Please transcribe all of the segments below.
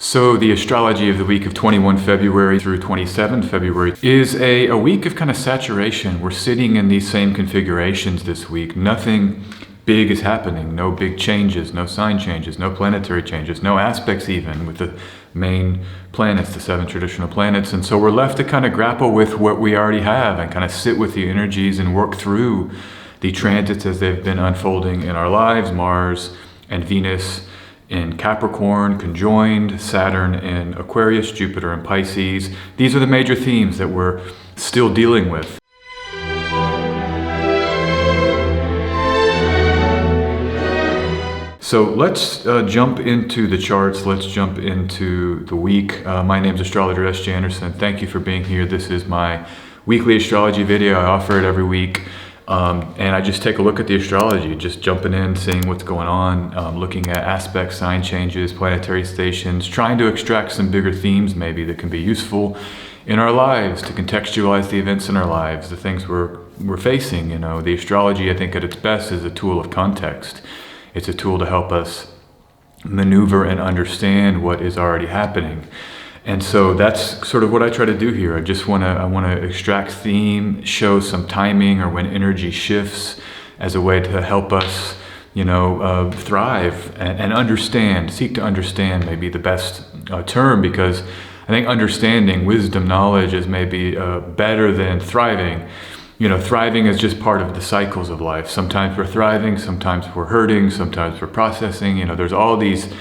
So the astrology of the week of 21 February through 27 February is a week of kind of saturation. We're sitting in these same configurations this week. Nothing big is happening, no big changes, no sign changes, no planetary changes, no aspects even with the main planets, the 7 traditional planets. And so we're left to kind of grapple with what we already have and kind of sit with the energies and work through the transits as they've been unfolding in our lives. Mars and Venus in Capricorn, conjoined, Saturn in Aquarius, Jupiter in Pisces. These are the major themes that we're still dealing with. So let's jump into the charts. Let's jump into the week. My name is Astrologer S.J. Anderson. Thank you for being here. This is my weekly astrology video. I offer it every week. And I just take a look at the astrology, just jumping in, seeing what's going on, looking at aspects, sign changes, planetary stations, trying to extract some bigger themes maybe that can be useful in our lives to contextualize the events in our lives, the things we're facing. You know, the astrology, I think at its best, is a tool of context. It's a tool to help us maneuver and understand what is already happening. And so that's sort of what I try to do here. I want to extract theme, show some timing or when energy shifts as a way to help us, thrive and understand, seek to understand maybe the best term, because I think understanding, wisdom, knowledge is maybe better than thriving. You know, thriving is just part of the cycles of life. Sometimes we're thriving, sometimes we're hurting, sometimes we're processing. You know, there's all these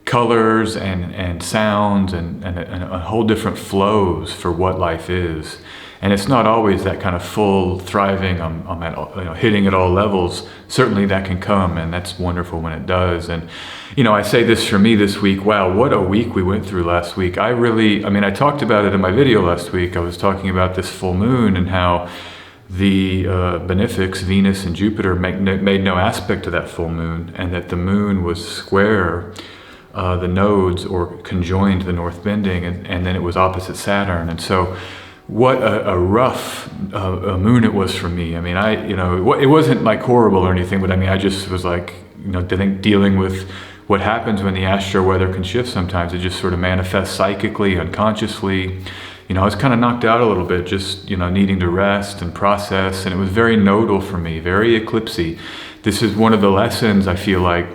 colors and sounds and a whole different flows for what life is. And it's not always that kind of full thriving, I'm at, hitting at all levels. Certainly that can come, and that's wonderful when it does. And, I say this for me this week, wow, what a week we went through last week. I talked about it in my video last week. I was talking about this full moon and how the benefics, Venus and Jupiter, made no aspect to that full moon, and that the moon was square the nodes, or conjoined the north bending, and then it was opposite Saturn. And so what a rough moon it was for me. I mean, it wasn't like horrible or anything, but I just was like, dealing with what happens when the astro weather can shift sometimes. It just sort of manifests psychically, unconsciously. I was kind of knocked out a little bit, just, needing to rest and process. And it was very nodal for me, very eclipsy. This is one of the lessons, I feel like,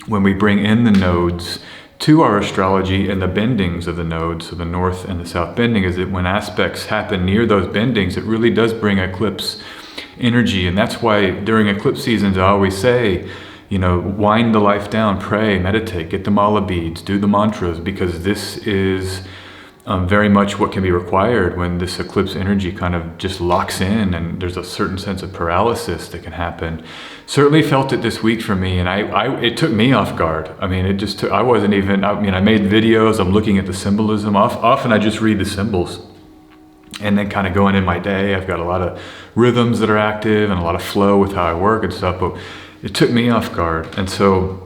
when we bring in the nodes to our astrology and the bendings of the nodes, so the north and the south bending, is that when aspects happen near those bendings, it really does bring eclipse energy. And that's why during eclipse seasons, I always say, wind the life down, pray, meditate, get the mala beads, do the mantras, because this is very much what can be required when this eclipse energy kind of just locks in, and there's a certain sense of paralysis that can happen. Certainly felt it this week for me, and it took me off guard. I mean, I made videos, I'm looking at the symbolism. Often I just read the symbols and then kind of going in my day. I've got a lot of rhythms that are active and a lot of flow with how I work and stuff, but it took me off guard. And so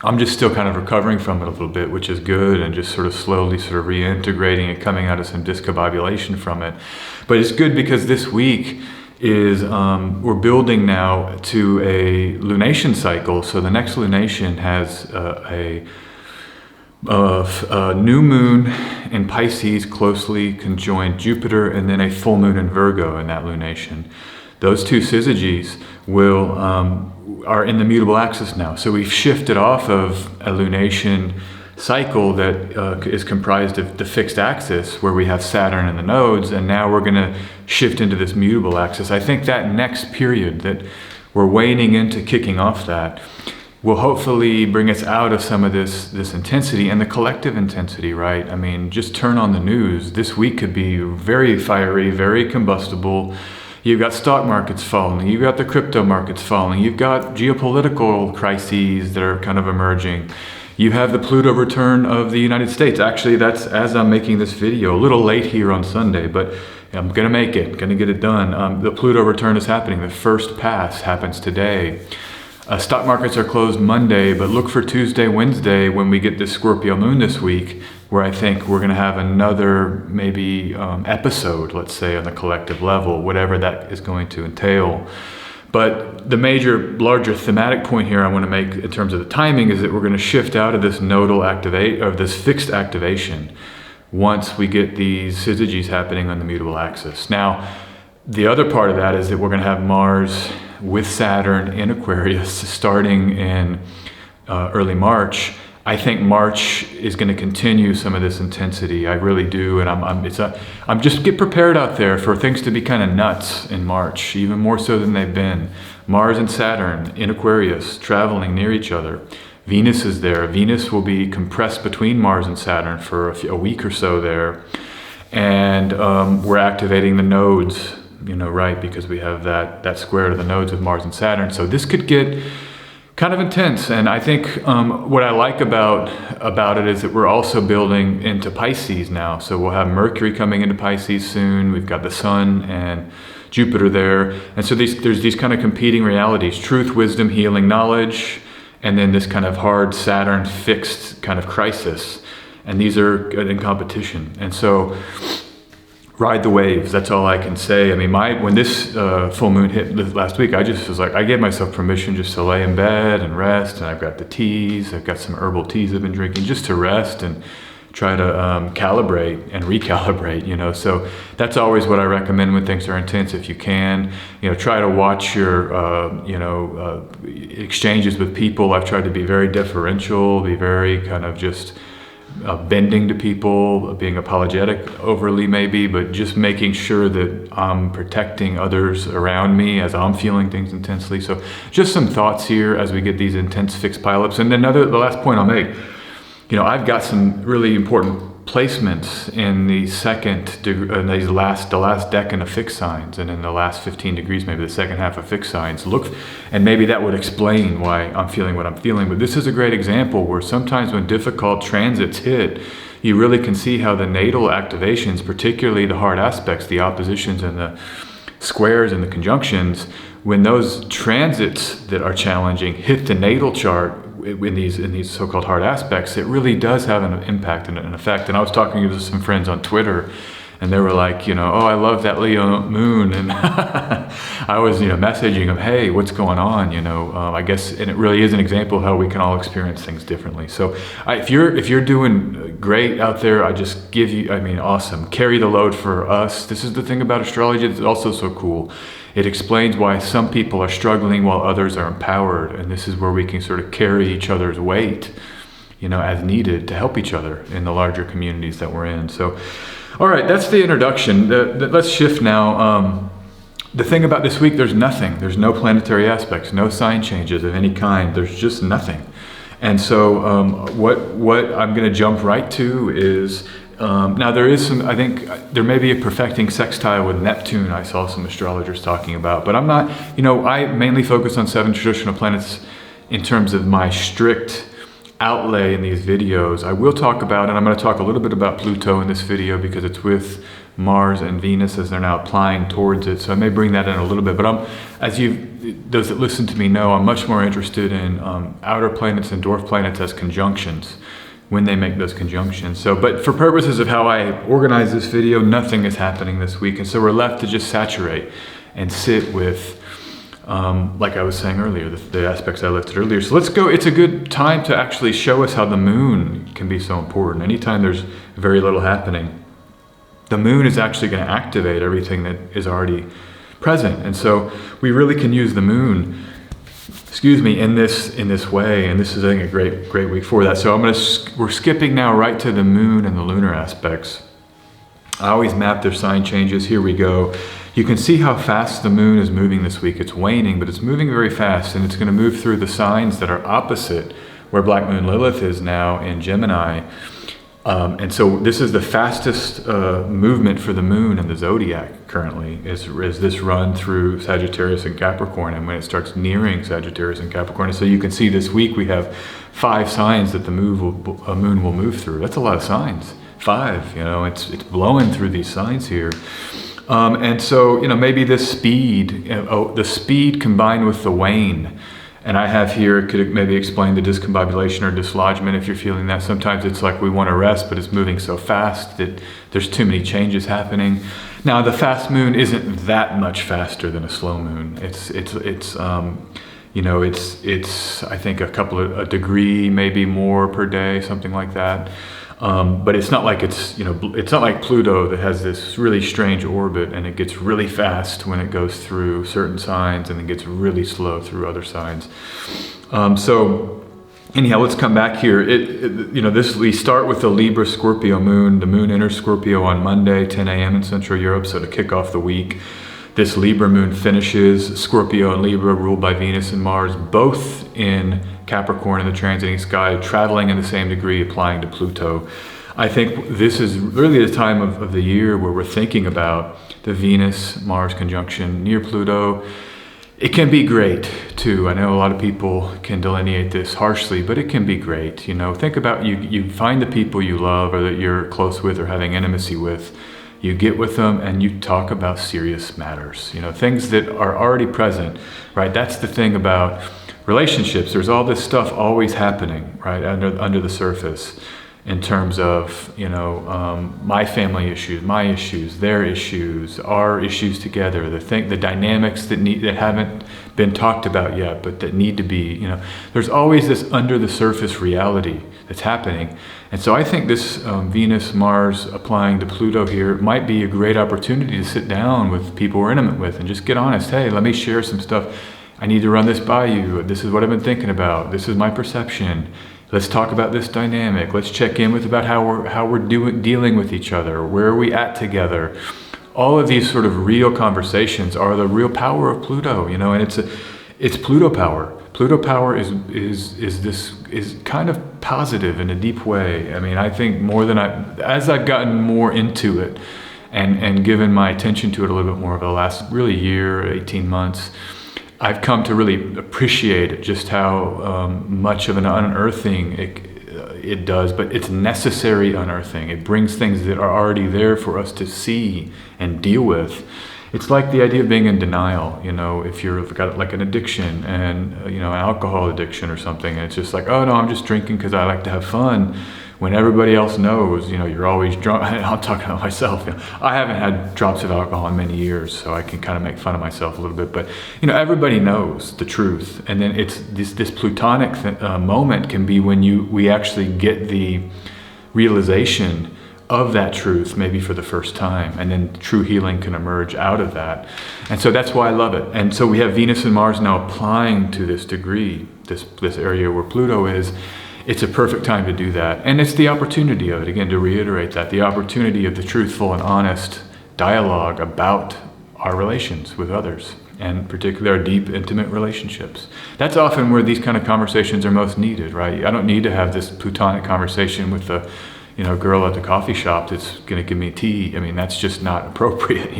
I'm just still kind of recovering from it a little bit, which is good, and just sort of slowly sort of reintegrating and coming out of some discombobulation from it. But it's good because this week is, we're building now to a lunation cycle. So the next lunation has a new moon in Pisces closely conjoined Jupiter, and then a full moon in Virgo in that lunation. Those two syzygies are in the mutable axis now. So we've shifted off of a lunation cycle that is comprised of the fixed axis, where we have Saturn and the nodes, and now we're going to shift into this mutable axis. I think that next period that we're waning into, kicking off that, will hopefully bring us out of some of this intensity and the collective intensity, right? I mean, just turn on the news. This week could be very fiery, very combustible. You've got stock markets falling, you've got the crypto markets falling, you've got geopolitical crises that are kind of emerging. You have the Pluto return of the United States. Actually, that's as I'm making this video, a little late here on Sunday, but I'm gonna make it, gonna get it done. The Pluto return is happening. The first pass happens today. Stock markets are closed Monday, but look for Tuesday, Wednesday, when we get this Scorpio moon this week, where I think we're going to have another maybe episode, let's say, on the collective level, whatever that is going to entail. But the larger thematic point here I want to make in terms of the timing is that we're going to shift out of this nodal activate, or this fixed activation, once we get these syzygies happening on the mutable axis. Now, the other part of that is that we're going to have Mars with Saturn in Aquarius starting in early March. I think March is going to continue some of this intensity. I really do, and I'm just get prepared out there for things to be kind of nuts in March, even more so than they've been. Mars and Saturn in Aquarius, traveling near each other. Venus is there. Venus will be compressed between Mars and Saturn for a week or so there, and we're activating the nodes, right, because we have that square to the nodes of Mars and Saturn. So this could get kind of intense, and I think what I like about it is that we're also building into Pisces now. So we'll have Mercury coming into Pisces soon. We've got the Sun and Jupiter there, and so there's these kind of competing realities: truth, wisdom, healing, knowledge, and then this kind of hard Saturn fixed kind of crisis. And these are in competition, and so ride the waves. That's all I can say. I mean, when this full moon hit last week, I just was like, I gave myself permission just to lay in bed and rest. And I've got the teas. I've got some herbal teas I've been drinking just to rest and try to calibrate and recalibrate. So that's always what I recommend when things are intense. If you can, try to watch your, exchanges with people. I've tried to be very deferential, be very kind of just bending to people, being apologetic overly maybe, but just making sure that I'm protecting others around me as I'm feeling things intensely. So just some thoughts here as we get these intense fixed pileups. And then the last point I'll make, I've got some really important placements in the the last decan of fixed signs, and in the last 15 degrees, maybe the second half of fixed signs. And maybe that would explain why I'm feeling what I'm feeling. But this is a great example where sometimes when difficult transits hit, you really can see how the natal activations, particularly the hard aspects, the oppositions and the squares and the conjunctions, when those transits that are challenging hit the natal chart in these so-called hard aspects, it really does have an impact and an effect. And I was talking to some friends on Twitter, and they were like, oh, I love that Leo moon. And I was, messaging them, hey, what's going on? I guess, and it really is an example of how we can all experience things differently. So if you're doing great out there, I just give you, awesome. Carry the load for us. This is the thing about astrology that's also so cool. It explains why some people are struggling while others are empowered. And this is where we can sort of carry each other's weight, as needed to help each other in the larger communities that we're in. So, all right, that's the introduction. Let's shift now. The thing about this week, there's nothing. There's no planetary aspects, no sign changes of any kind. There's just nothing. And so what I'm going to jump right to is, now there is some, I think there may be a perfecting sextile with Neptune I saw some astrologers talking about, but I'm not, I mainly focus on 7 traditional planets in terms of my strict outlay in these videos. I will talk about, and I'm going to talk a little bit about Pluto in this video because it's with Mars and Venus as they're now applying towards it. So I may bring that in a little bit, but those that listen to me know, I'm much more interested in outer planets and dwarf planets as conjunctions, when they make those conjunctions. So, but for purposes of how I organize this video, nothing is happening this week. And so we're left to just saturate and sit with, like I was saying earlier, the aspects I listed earlier. So let's go. It's a good time to actually show us how the moon can be so important. Anytime there's very little happening, the moon is actually going to activate everything that is already present. And so we really can use the moon, in this way, and this is, I think, a great week for that. So we're skipping now right to the moon and the lunar aspects. I always map their sign changes. Here we go. You can see how fast the moon is moving this week. It's waning, but it's moving very fast, and it's going to move through the signs that are opposite where Black Moon Lilith is now in Gemini. And so this is the fastest movement for the moon in the zodiac currently, is this run through Sagittarius and Capricorn, and when it starts nearing Sagittarius and Capricorn. And so you can see this week we have 5 signs that the moon will move through. That's a lot of signs. 5, it's blowing through these signs here. And so, maybe this speed, the speed combined with the wane And I have here, could maybe explain the discombobulation or dislodgement if you're feeling that. Sometimes it's like we want to rest, but it's moving so fast that there's too many changes happening. Now, the fast moon isn't that much faster than a slow moon. It's I think a degree, maybe more per day, something like that. But it's not like it's not like Pluto that has this really strange orbit and it gets really fast when it goes through certain signs and then gets really slow through other signs. So anyhow, let's come back here. We start with the Libra Scorpio moon. The moon enters Scorpio on Monday, 10 a.m. in Central Europe, so to kick off the week. This Libra moon finishes. Scorpio and Libra, ruled by Venus and Mars, both in Capricorn in the transiting sky, traveling in the same degree, applying to Pluto. I think this is really the time of the year where we're thinking about the Venus-Mars conjunction near Pluto. It can be great too. I know a lot of people can delineate this harshly, but it can be great. Think about you find the people you love or that you're close with or having intimacy with. You get with them and you talk about serious matters, things that are already present, right? That's the thing about relationships. There's all this stuff always happening, right, under the surface, in terms of my family issues, my issues, their issues, our issues together. The dynamics that haven't been talked about yet, but that need to be. There's always this under the surface reality that's happening. And so I think this Venus-Mars applying to Pluto here might be a great opportunity to sit down with people we're intimate with and just get honest. Hey, let me share some stuff. I need to run this by you. This is what I've been thinking about. This is my perception. Let's talk about this dynamic. Let's check in with about how we're dealing with each other. Where are we at together? All of these sort of real conversations are the real power of Pluto, and it's Pluto power. Pluto power is kind of positive in a deep way. I mean, I think more than as I've gotten more into it and given my attention to it a little bit more over the last really year, 18 months, I've come to really appreciate just how much of an unearthing it does, but it's necessary unearthing. It brings things that are already there for us to see and deal with. It's like the idea of being in denial, if you've got like an addiction and, an alcohol addiction or something, and it's just like, oh no, I'm just drinking because I like to have fun. When everybody else knows, you're always drunk. I'm talking about myself. I haven't had drops of alcohol in many years, so I can kind of make fun of myself a little bit. But everybody knows the truth, and then it's this plutonic moment can be when we actually get the realization of that truth, maybe for the first time, and then true healing can emerge out of that. And so that's why I love it. And so we have Venus and Mars now applying to this degree, this area where Pluto is. It's a perfect time to do that. And it's the opportunity of it, again, to reiterate that, the opportunity of the truthful and honest dialogue about our relations with others, and particularly our deep, intimate relationships. That's often where these kind of conversations are most needed, right? I don't need to have this plutonic conversation with the girl at the coffee shop that's going to give me tea. I mean, that's just not appropriate,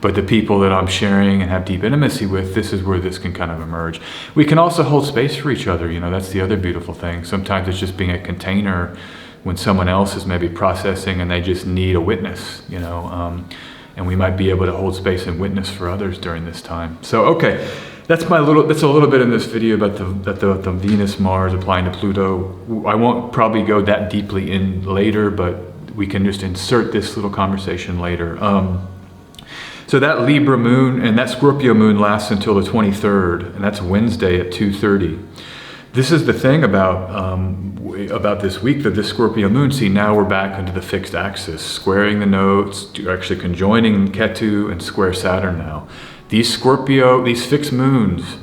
But the people that I'm sharing and have deep intimacy with, this is where this can kind of emerge. We can also hold space for each other, that's the other beautiful thing. Sometimes it's just being a container when someone else is maybe processing and they just need a witness, and we might be able to hold space and witness for others during this time. So, okay. That's a little bit in this video about the Venus-Mars applying to Pluto. I won't probably go that deeply in later, but we can just insert this little conversation later. So that Libra moon and that Scorpio moon lasts until the 23rd, and that's Wednesday at 2:30. This is the thing about this week, that this Scorpio moon, see, now we're back into the fixed axis, squaring the nodes, actually conjoining Ketu and square Saturn now. These fixed moons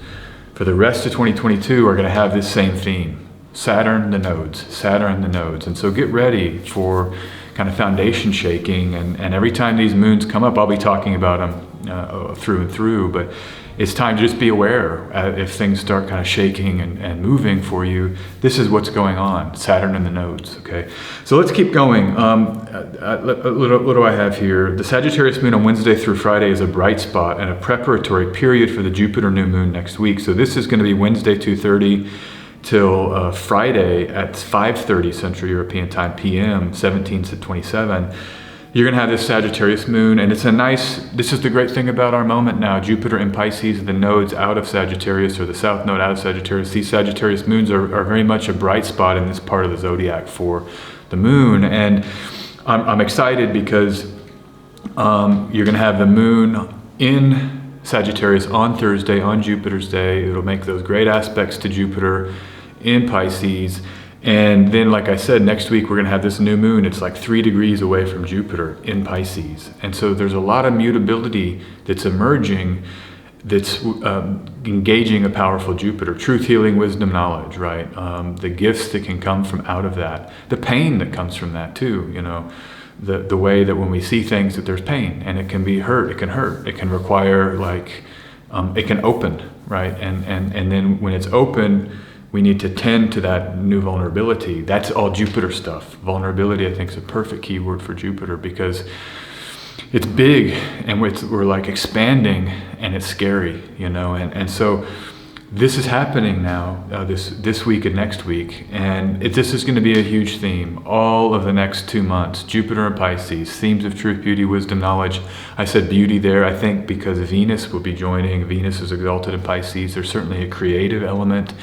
for the rest of 2022 are going to have this same theme. Saturn, the nodes, Saturn, the nodes. And so get ready for kind of foundation shaking. And every time these moons come up, I'll be talking about them through and through. But it's time to just be aware if things start kind of shaking and moving for you. This is what's going on, Saturn and the nodes, okay? So let's keep going. What do I have here? The Sagittarius moon on Wednesday through Friday is a bright spot and a preparatory period for the Jupiter new moon next week. So this is going to be Wednesday 2:30 till Friday at 5:30 Central European Time PM, 17 to 27. you're going to have this Sagittarius moon, and it's a nice, this is the great thing about our moment now. Jupiter in Pisces, the nodes out of Sagittarius, or the south node out of Sagittarius. These Sagittarius moons are very much a bright spot in this part of the zodiac for the moon. And I'm excited because you're going to have the moon in Sagittarius on Thursday, on Jupiter's day. It'll make those great aspects to Jupiter in Pisces. And then, like I said, next week we're going to have this new moon. It's like 3 degrees away from Jupiter in Pisces. And so there's a lot of mutability that's emerging, that's engaging a powerful Jupiter. Truth, healing, wisdom, knowledge, right? The gifts that can come from out of that. The pain that comes from that too, you know. The way that when we see things that there's pain, and it can be hurt, it can require like, it can open, right? And then when it's open, we need to tend to that new vulnerability. That's all Jupiter stuff. Vulnerability, I think, is a perfect keyword for Jupiter because it's big and we're like expanding and it's scary, you know? And so this is happening now, this week and next week. And this is gonna be a huge theme all of the next 2 months. Jupiter and Pisces, themes of truth, beauty, wisdom, knowledge. I said beauty there, I think, because Venus will be joining. Venus is exalted in Pisces. There's certainly a creative element.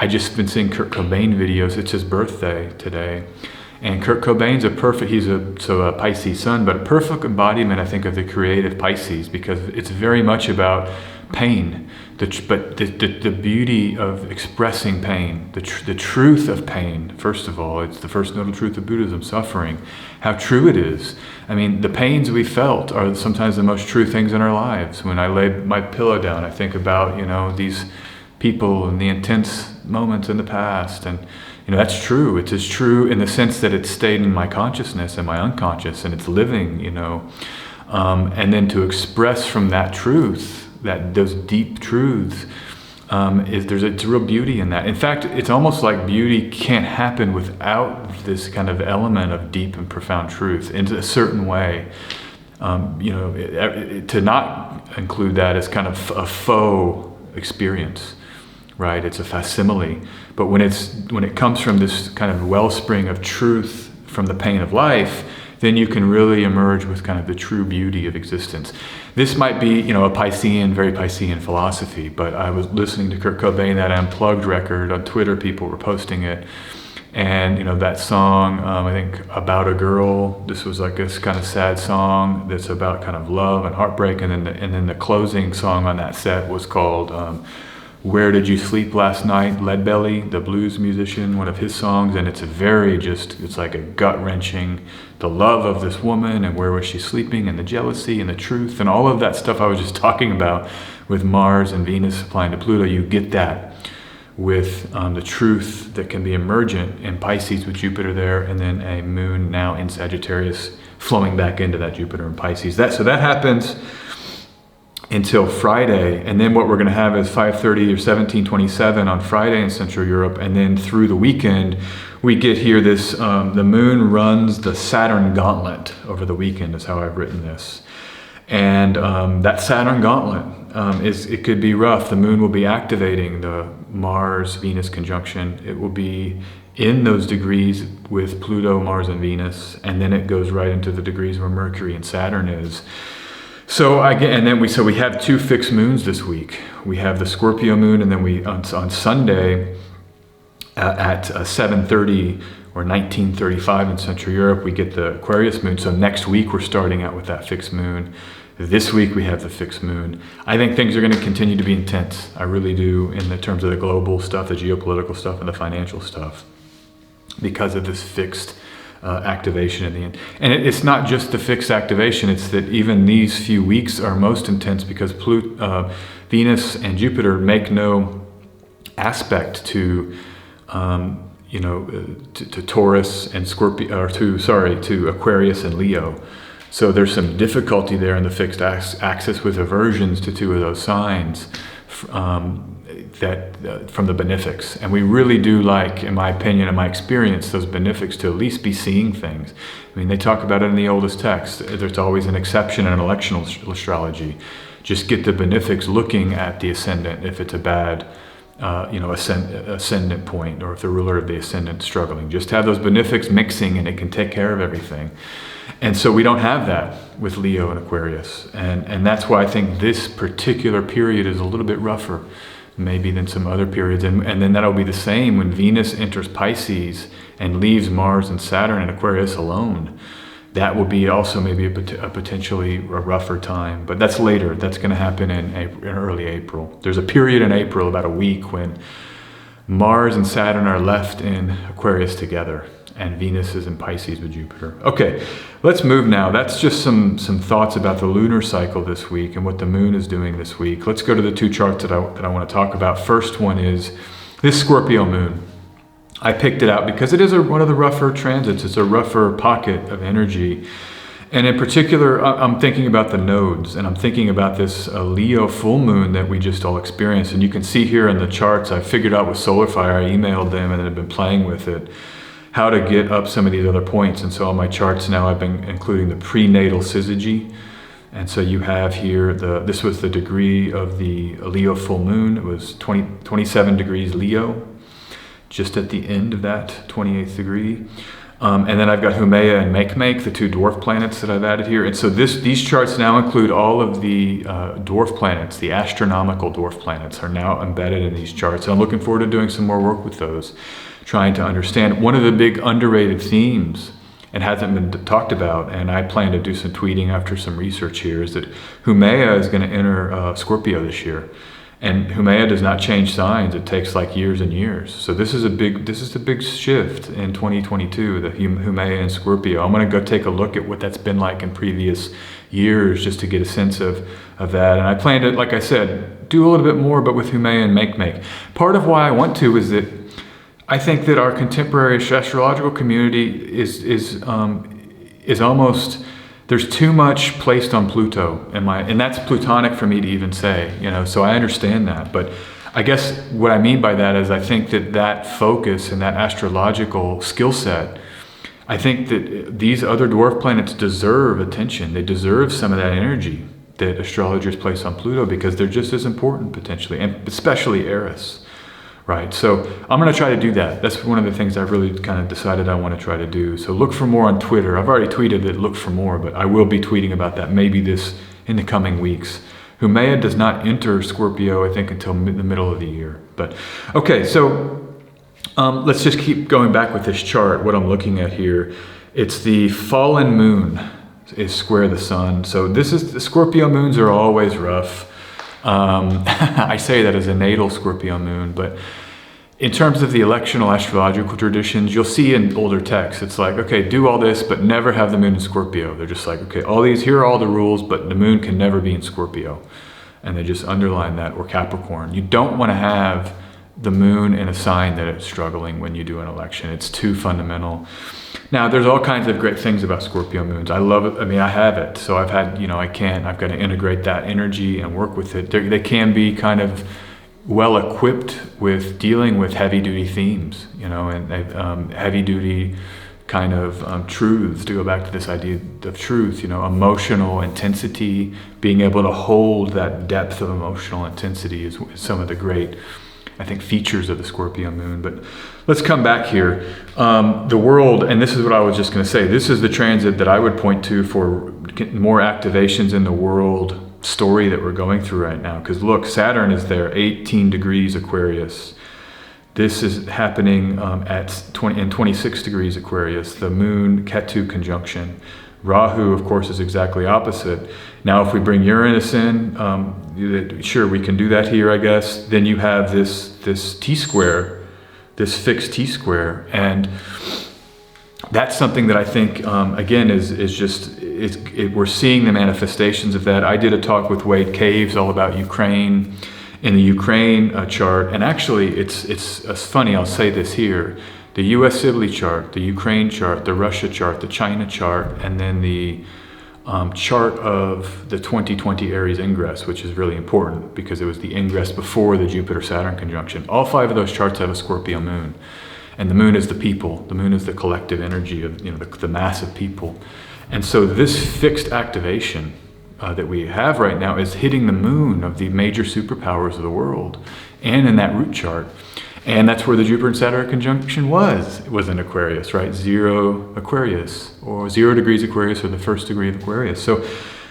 I just been seeing Kurt Cobain videos. It's his birthday today. And Kurt Cobain's he's a Pisces sun, but a perfect embodiment, I think, of the creative Pisces, because it's very much about pain. But the beauty of expressing pain, the truth of pain, first of all, it's the first nodal truth of Buddhism, suffering, how true it is. I mean, the pains we felt are sometimes the most true things in our lives. When I lay my pillow down, I think about, you know, these people and the intense moments in the past, and you know, that's true. It's as true in the sense that it's stayed in my consciousness and my unconscious, and it's living, you know. And then to express from that truth, those deep truths, it's a real beauty in that. In fact, it's almost like beauty can't happen without this kind of element of deep and profound truth in a certain way. You know, to not include that as kind of a faux experience. Right, it's a facsimile, but when it comes from this kind of wellspring of truth from the pain of life, then you can really emerge with kind of the true beauty of existence. This might be, you know, a very Piscean philosophy, but I was listening to Kurt Cobain, that Unplugged record on Twitter. People were posting it, and you know, that song, I think, About a Girl. This was like this kind of sad song that's about kind of love and heartbreak, and then the closing song on that set was called Where Did You Sleep Last Night? Leadbelly, the blues musician, one of his songs, and it's it's like a gut-wrenching, the love of this woman, and where was she sleeping, and the jealousy, and the truth, and all of that stuff I was just talking about with Mars and Venus applying to Pluto. You get that with the truth that can be emergent in Pisces with Jupiter there, and then a moon now in Sagittarius flowing back into that Jupiter in Pisces. So that happens until Friday, and then what we're going to have is 5:30 or 1727 on Friday in Central Europe, and then through the weekend we get here this the moon runs the Saturn gauntlet over the weekend, is how I've written this. And that Saturn gauntlet it could be rough. The moon will be activating the Mars-Venus conjunction. It will be in those degrees with Pluto, Mars, and Venus, and then it goes right into the degrees where Mercury and Saturn is. So we have 2 fixed moons this week. We have the Scorpio moon, and then on Sunday at 7:30 or 1935 in Central Europe, we get the Aquarius moon. So next week we're starting out with that fixed moon. This week we have the fixed moon. I think things are going to continue to be intense. I really do, in the terms of the global stuff, the geopolitical stuff, and the financial stuff, because of this fixed activation in the end. And it's not just the fixed activation, it's that even these few weeks are most intense because Venus and Jupiter make no aspect to to Taurus and Scorpio, or to Aquarius and Leo. So there's some difficulty there in the fixed axis with aversions to 2 of those signs from the benefics. And we really do like, in my opinion and my experience, those benefics to at least be seeing things. I mean, they talk about it in the oldest text. There's always an exception in electional astrology. Just get the benefics looking at the ascendant if it's a bad ascendant point, or if the ruler of the ascendant is struggling. Just have those benefics mixing, and it can take care of everything. And so we don't have that with Leo and Aquarius. And that's why I think this particular period is a little bit rougher maybe than some other periods. And then that'll be the same when Venus enters Pisces and leaves Mars and Saturn and Aquarius alone. That will be also maybe a potentially a rougher time, but that's later. That's going to happen in early April. There's a period in April, about a week, when Mars and Saturn are left in Aquarius together, and Venus is in Pisces with Jupiter. Okay, let's move now. That's just some thoughts about the lunar cycle this week and what the moon is doing this week. Let's go to the two charts that I want to talk about. First one is this Scorpio moon. I picked it out because it is one of the rougher transits. It's a rougher pocket of energy. And in particular, I'm thinking about the nodes, and I'm thinking about this Leo full moon that we just all experienced. And you can see here in the charts, I figured out with SolarFire, I emailed them and I've been playing with it, how to get up some of these other points. And so on my charts now, I've been including the prenatal syzygy. And so you have here, this was the degree of the Leo full moon. It was 27 degrees Leo, just at the end of that 28th degree. And then I've got Haumea and Makemake, the two dwarf planets that I've added here. And so these charts now include all of the dwarf planets. The astronomical dwarf planets are now embedded in these charts. And I'm looking forward to doing some more work with those, trying to understand. One of the big underrated themes, and hasn't been talked about, and I plan to do some tweeting after some research here, is that Haumea is going to enter Scorpio this year. And Haumea does not change signs. It takes like years and years. So this is a big shift in 2022, the Haumea and Scorpio. I'm going to go take a look at what that's been like in previous years, just to get a sense of that. And I plan to, like I said, do a little bit more, but with Haumea and Makemake. Part of why I want to is that I think that our contemporary astrological community is almost, there's too much placed on Pluto, and that's Plutonic for me to even say, so I understand that. But I guess what I mean by that is I think that focus and that astrological skill set, I think that these other dwarf planets deserve attention. They deserve some of that energy that astrologers place on Pluto, because they're just as important potentially, and especially Eris. Right, so I'm going to try to do that. That's one of the things I've really kind of decided I want to try to do. So look for more on Twitter. I've already tweeted that, look for more, but I will be tweeting about that maybe in the coming weeks. Haumea does not enter Scorpio, I think, until the middle of the year. But okay, so let's just keep going back with this chart. What I'm looking at here, it's the fallen moon is square the sun. So the Scorpio moons are always rough. I say that as a natal Scorpio moon, but in terms of the electional astrological traditions, you'll see in older texts, it's like, okay, do all this, but never have the moon in Scorpio. They're just like, okay, here are all the rules, but the moon can never be in Scorpio. And they just underline that, or Capricorn. You don't want to have the moon in a sign that it's struggling when you do an election. It's too fundamental. Now, there's all kinds of great things about Scorpio moons. I love it. I mean, I have it. So I've had, I've got to integrate that energy and work with it. They can be kind of well equipped with dealing with heavy duty themes, and heavy duty kind of truths, to go back to this idea of truth, emotional intensity, being able to hold that depth of emotional intensity is some of the great, I think, features of the Scorpio moon. But let's come back here. The world, and this is what I was just going to say, this is the transit that I would point to for more activations in the world story that we're going through right now. Because look, Saturn is there, 18 degrees Aquarius. This is happening in 26 degrees Aquarius. The moon Ketu conjunction. Rahu, of course, is exactly opposite. Now, if we bring Uranus in, sure, we can do that here, I guess. Then you have this T-square, this fixed T-square. And that's something that I think, again, we're seeing the manifestations of that. I did a talk with Wade Caves all about Ukraine, in the Ukraine chart. And actually, it's funny, I'll say this here. The US Sibley chart, the Ukraine chart, the Russia chart, the China chart, and then the chart of the 2020 Aries ingress, which is really important because it was the ingress before the Jupiter-Saturn conjunction. All 5 of those charts have a Scorpio moon. And the moon is the people. The moon is the collective energy of the mass of people. And so this fixed activation that we have right now is hitting the moon of the major superpowers of the world, and in that root chart. And that's where the Jupiter and Saturn conjunction was. It was in Aquarius, right? 0 Aquarius, or 0 degrees Aquarius, or the first degree of Aquarius. So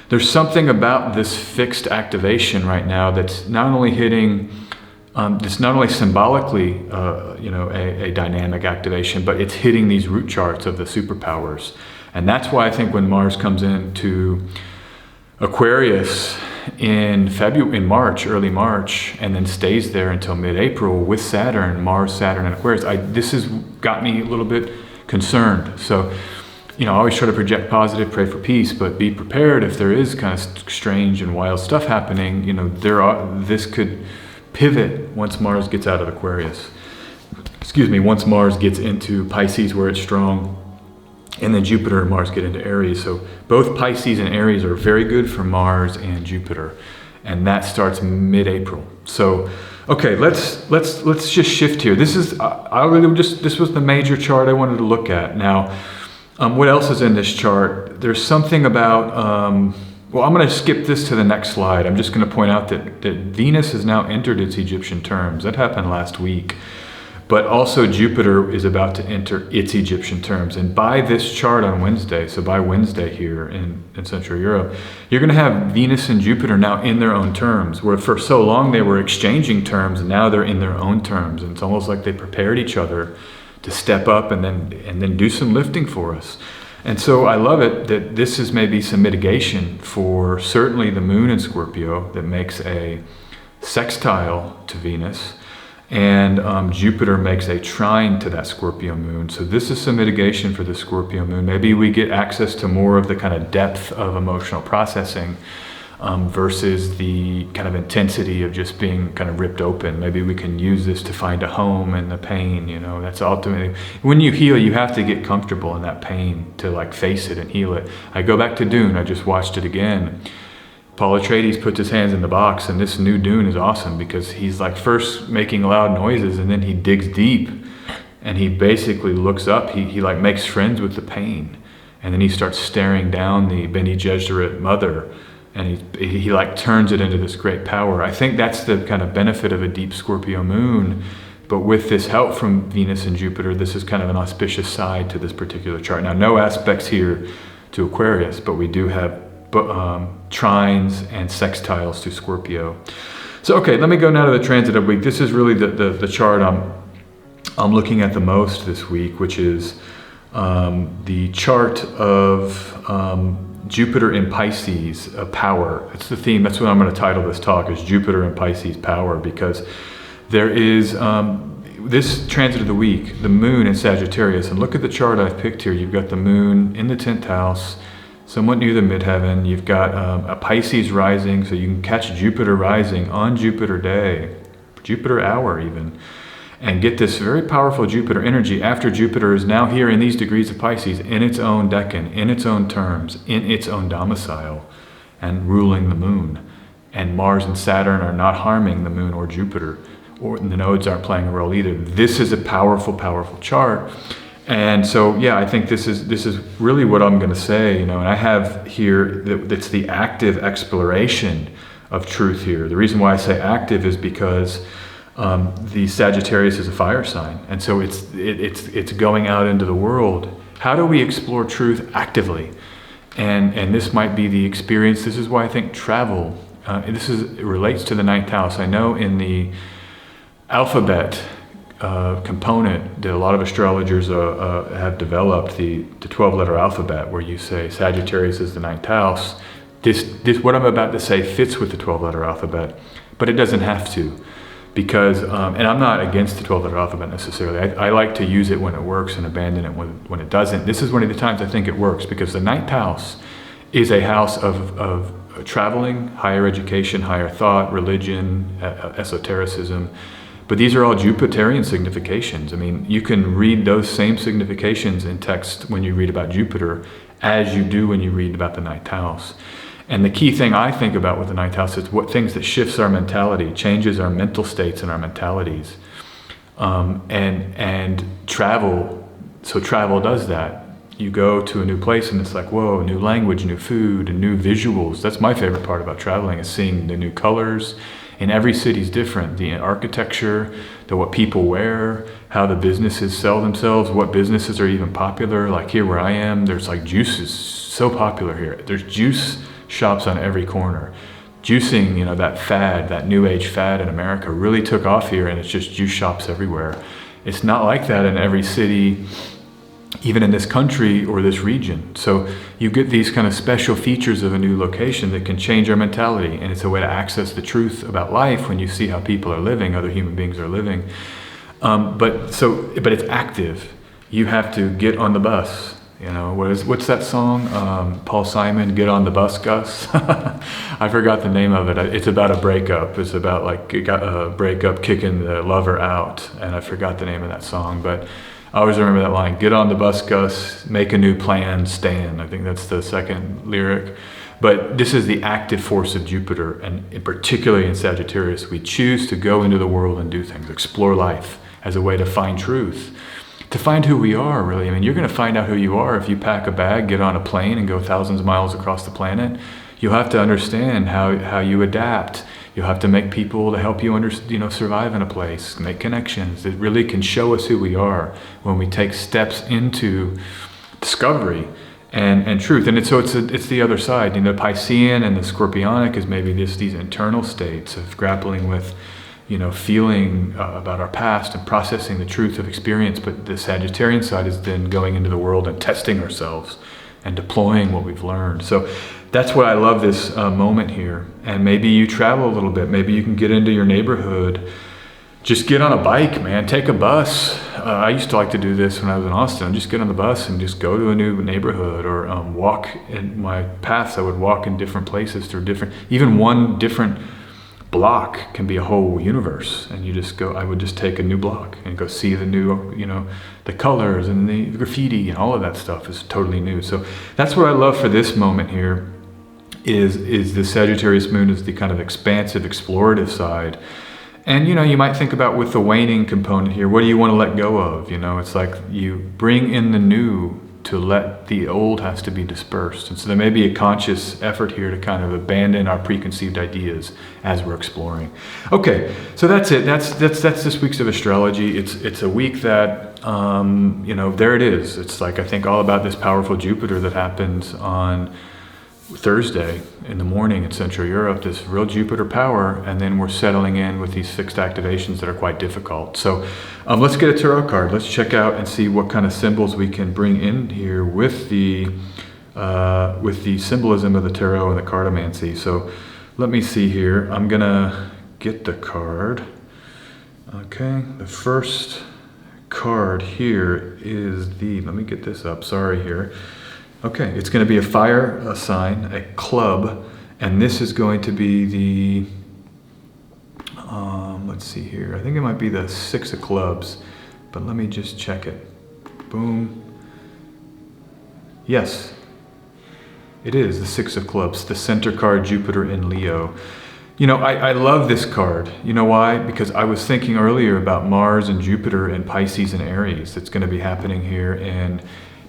there's something about this fixed activation right now that's not only hitting, it's not only symbolically, a dynamic activation, but it's hitting these root charts of the superpowers. And that's why I think when Mars comes into Aquarius in March, early March, and then stays there until mid-April with Saturn, Mars, Saturn, and Aquarius, this has got me a little bit concerned. So, I always try to project positive, pray for peace, but be prepared if there is kind of strange and wild stuff happening. This could pivot once Mars gets out of Aquarius. Once Mars gets into Pisces where it's strong, and then Jupiter and Mars get into Aries. So both Pisces and Aries are very good for Mars and Jupiter, and that starts mid-April. So, okay, let's just shift here. This was the major chart I wanted to look at. Now, what else is in this chart? There's something about, I'm going to skip this to the next slide. I'm just going to point out that Venus has now entered its Egyptian terms. That happened last week. But also Jupiter is about to enter its Egyptian terms. And by this chart on Wednesday, so by Wednesday here in Central Europe, you're going to have Venus and Jupiter now in their own terms, where for so long they were exchanging terms, and now they're in their own terms. And it's almost like they prepared each other to step up and then do some lifting for us. And so I love it that this is maybe some mitigation for certainly the moon in Scorpio that makes a sextile to Venus. And Jupiter makes a trine to that Scorpio moon. So this is some mitigation for the Scorpio moon. Maybe we get access to more of the kind of depth of emotional processing versus the kind of intensity of just being kind of ripped open. Maybe we can use this to find a home in the pain. That's ultimately, when you heal, you have to get comfortable in that pain to like face it and heal it. I go back to Dune, I just watched it again. Paul Atreides puts his hands in the box, and this new Dune is awesome because he's like first making loud noises, and then he digs deep, and he basically looks up. He like makes friends with the pain, and then he starts staring down the Bene Gesserit mother, and he like turns it into this great power. I think that's the kind of benefit of a deep Scorpio moon. But with this help from Venus and Jupiter, this is kind of an auspicious side to this particular chart. Now, no aspects here to Aquarius, but we do have trines and sextiles to Scorpio. So, okay, let me go now to the transitive week. This is really the chart I'm looking at the most this week, which is the chart of Jupiter in Pisces, power. That's the theme. That's what I'm going to title this talk, is Jupiter in Pisces power, because there is this transit of the week, the moon in Sagittarius. And look at the chart I've picked here. You've got the moon in the 10th house, somewhat near the midheaven. You've got a Pisces rising, so you can catch Jupiter rising on Jupiter day, Jupiter hour even, and get this very powerful Jupiter energy after Jupiter is now here in these degrees of Pisces, in its own decan, in its own terms, in its own domicile, and ruling the moon. And Mars and Saturn are not harming the moon or Jupiter, or the nodes aren't playing a role either. This is a powerful, powerful chart. And so, yeah, I think this is really what I'm going to say, and I have here that's the active exploration of truth here. The reason why I say active is because the Sagittarius is a fire sign, and so it's going out into the world. How do we explore truth actively? And this might be the experience. This is why I think travel. It relates to the 9th house. I know in the alphabet component that a lot of astrologers have developed, the 12-letter alphabet, where you say Sagittarius is the 9th house. This what I'm about to say fits with the 12-letter alphabet, but it doesn't have to, because and I'm not against the 12-letter alphabet necessarily. I like to use it when it works and abandon it when it doesn't. This is one of the times I think it works, because the 9th house is a house of traveling, higher education, higher thought, religion, esotericism. But these are all Jupiterian significations. I mean, you can read those same significations in text when you read about Jupiter as you do when you read about the 9th house. And the key thing I think about with the 9th house is what things that shifts our mentality, changes our mental states and our mentalities. And travel, so travel does that. You go to a new place and it's like, whoa, new language, new food, and new visuals. That's my favorite part about traveling, is seeing the new colors And every city's different. The architecture, what people wear, how the businesses sell themselves, what businesses are even popular. Like here where I am, there's like juices, so popular here. There's juice shops on every corner. Juicing, you know, that fad, that new age fad in America really took off here, and it's just juice shops everywhere. It's not like that in every city, even in this country or this region. So you get these kind of special features of a new location that can change our mentality, and it's a way to access the truth about life when you see how people are living, other human beings are living. But it's active. You have to get on the bus. You know, what's that song? Paul Simon, Get on the Bus, Gus. I forgot the name of it. It's about a breakup. It's about like a breakup kicking the lover out, and I forgot the name of that song. But I always remember that line: "Get on the bus, Gus. Make a new plan, Stan." I think that's the second lyric. But this is the active force of Jupiter, and particularly in Sagittarius, we choose to go into the world and do things, explore life as a way to find truth. To find who we are, really. I mean, you're going to find out who you are if you pack a bag, get on a plane, and go thousands of miles across the planet. You'll have to understand how you adapt. You'll have to make people to help you survive in a place, make connections. It really can show us who we are when we take steps into discovery and truth. And it's the other side. You know, Piscean and the Scorpionic is maybe these internal states of grappling with, you know, feeling about our past and processing the truth of experience. But the Sagittarian side is then going into the world and testing ourselves and deploying what we've learned. So that's what I love this moment here. And maybe you travel a little bit. Maybe you can get into your neighborhood. Just get on a bike, man. Take a bus. I used to like to do this when I was in Austin. Just get on the bus and just go to a new neighborhood, or walk in my paths. I would walk in different places through even one different block can be a whole universe, and you just go. I would just take a new block and go see the new, you know, the colors and the graffiti and all of that stuff is totally new. So that's what I love for this moment here. Is the Sagittarius moon is the kind of expansive, explorative side. And you know, you might think about with the waning component here, what do you want to let go of? You know, it's like you bring in the new to let the old has to be dispersed. And so there may be a conscious effort here to kind of abandon our preconceived ideas as we're exploring. Okay, so that's it. That's this week's of astrology. It's a week that, you know, there it is. It's like, I think all about this powerful Jupiter that happens on Thursday in the morning in Central Europe, this real Jupiter power, and then we're settling in with these fixed activations that are quite difficult. So let's get a tarot card. Let's check out and see what kind of symbols we can bring in here with the symbolism of the tarot and the cartomancy. So let me see here. I'm gonna get the card. Okay, the first card here is let me get this up, sorry here. Okay, it's going to be a fire sign, a club, and this is going to be the, let's see here, I think it might be the 6 of clubs, but let me just check it. Boom. Yes, it is the 6 of clubs, the center card, Jupiter in Leo. You know, I love this card. You know why? Because I was thinking earlier about Mars and Jupiter and Pisces and Aries. It's going to be happening here in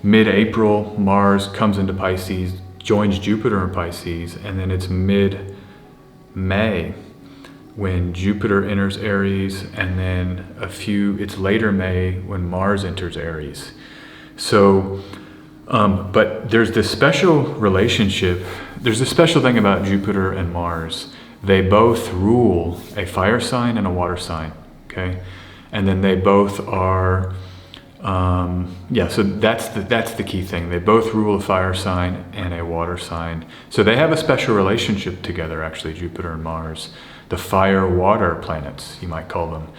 mid-April. Mars comes into Pisces, joins Jupiter in Pisces, and then it's mid-May when Jupiter enters Aries, and then it's later May when Mars enters Aries. So, but there's this special relationship. There's a special thing about Jupiter and Mars. They both rule a fire sign and a water sign, okay? And then they both are, so that's the key thing. They both rule a fire sign and a water sign. So they have a special relationship together, actually, Jupiter and Mars, the fire-water planets, you might call them.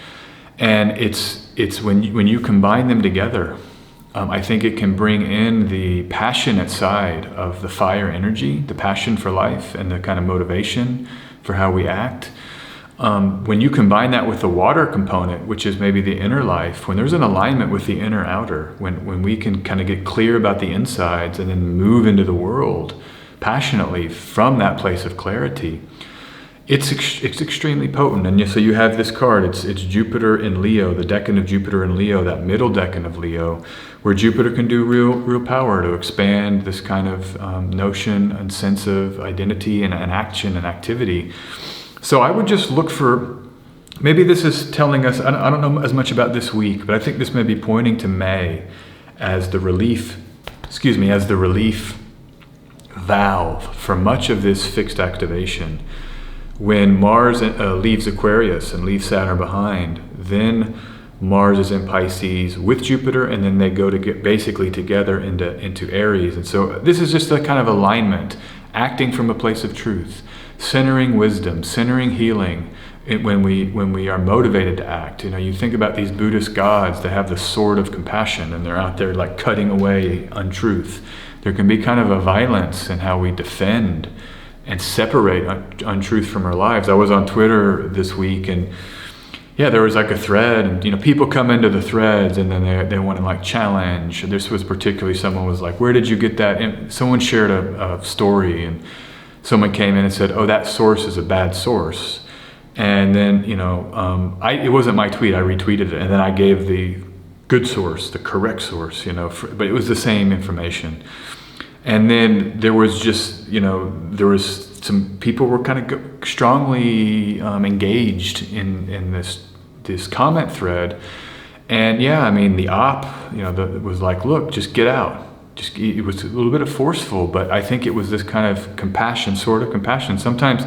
And it's when you combine them together, I think it can bring in the passionate side of the fire energy, the passion for life and the kind of motivation for how we act. When you combine that with the water component, which is maybe the inner life, when there's an alignment with the inner outer, when we can kind of get clear about the insides and then move into the world passionately from that place of clarity, it's extremely potent. And so you have this card, it's Jupiter in Leo, the decan of Jupiter in Leo, that middle decan of Leo, where Jupiter can do real power to expand this kind of notion and sense of identity and action and activity. So I would just look for, maybe this is telling us, I don't know as much about this week, but I think this may be pointing to May as the relief, as the relief valve for much of this fixed activation. When Mars leaves Aquarius and leaves Saturn behind, then Mars is in Pisces with Jupiter, and then they go to get basically together into Aries. And so this is just a kind of alignment, acting from a place of truth, centering wisdom, centering healing when we are motivated to act. You know, you think about these Buddhist gods that have the sword of compassion, and they're out there like cutting away untruth. There can be kind of a violence in how we defend and separate untruth from our lives. I was on Twitter this week, and yeah, there was like a thread, and you know, people come into the threads and then they want to like challenge. This was particularly, someone was like, where did you get that? And someone shared a story, and someone came in and said, oh, that source is a bad source. And then, you know, it wasn't my tweet, I retweeted it, and then I gave the good source, the correct source, you know, but it was the same information. And then there was just, you know, there was some people were kind of strongly engaged in this comment thread. And yeah, I mean, the op, you know, was like, look, just get out. It was a little bit of forceful, but I think it was this kind of compassion, sort of compassion. Sometimes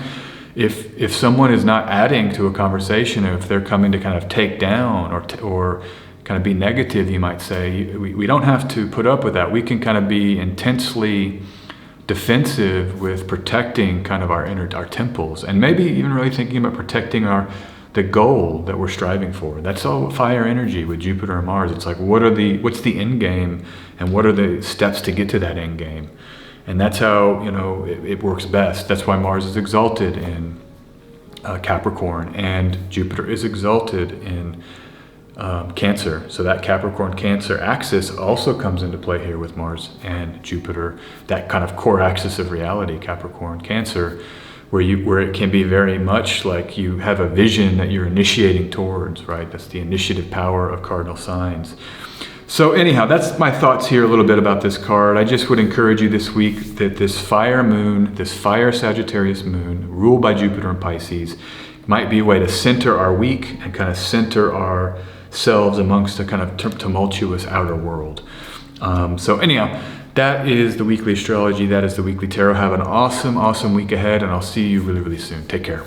if someone is not adding to a conversation, or if they're coming to kind of take down or kind of be negative, you might say, we don't have to put up with that. We can kind of be intensely defensive with protecting kind of our temples, and maybe even really thinking about protecting the goal that we're striving for. That's all fire energy with Jupiter and Mars. It's like, what's the end game, and what are the steps to get to that end game? And that's how, you know, it works best. That's why Mars is exalted in Capricorn, and Jupiter is exalted in Cancer. So that Capricorn-Cancer axis also comes into play here with Mars and Jupiter, that kind of core axis of reality, Capricorn-Cancer, where it can be very much like you have a vision that you're initiating towards, right? That's the initiative power of cardinal signs. So anyhow, that's my thoughts here a little bit about this card. I just would encourage you this week that this fire moon, this fire Sagittarius moon, ruled by Jupiter and Pisces, might be a way to center our week and kind of center ourselves amongst a kind of tumultuous outer world. So anyhow, that is the weekly astrology. That is the weekly tarot. Have an awesome, awesome week ahead, and I'll see you really, really soon. Take care.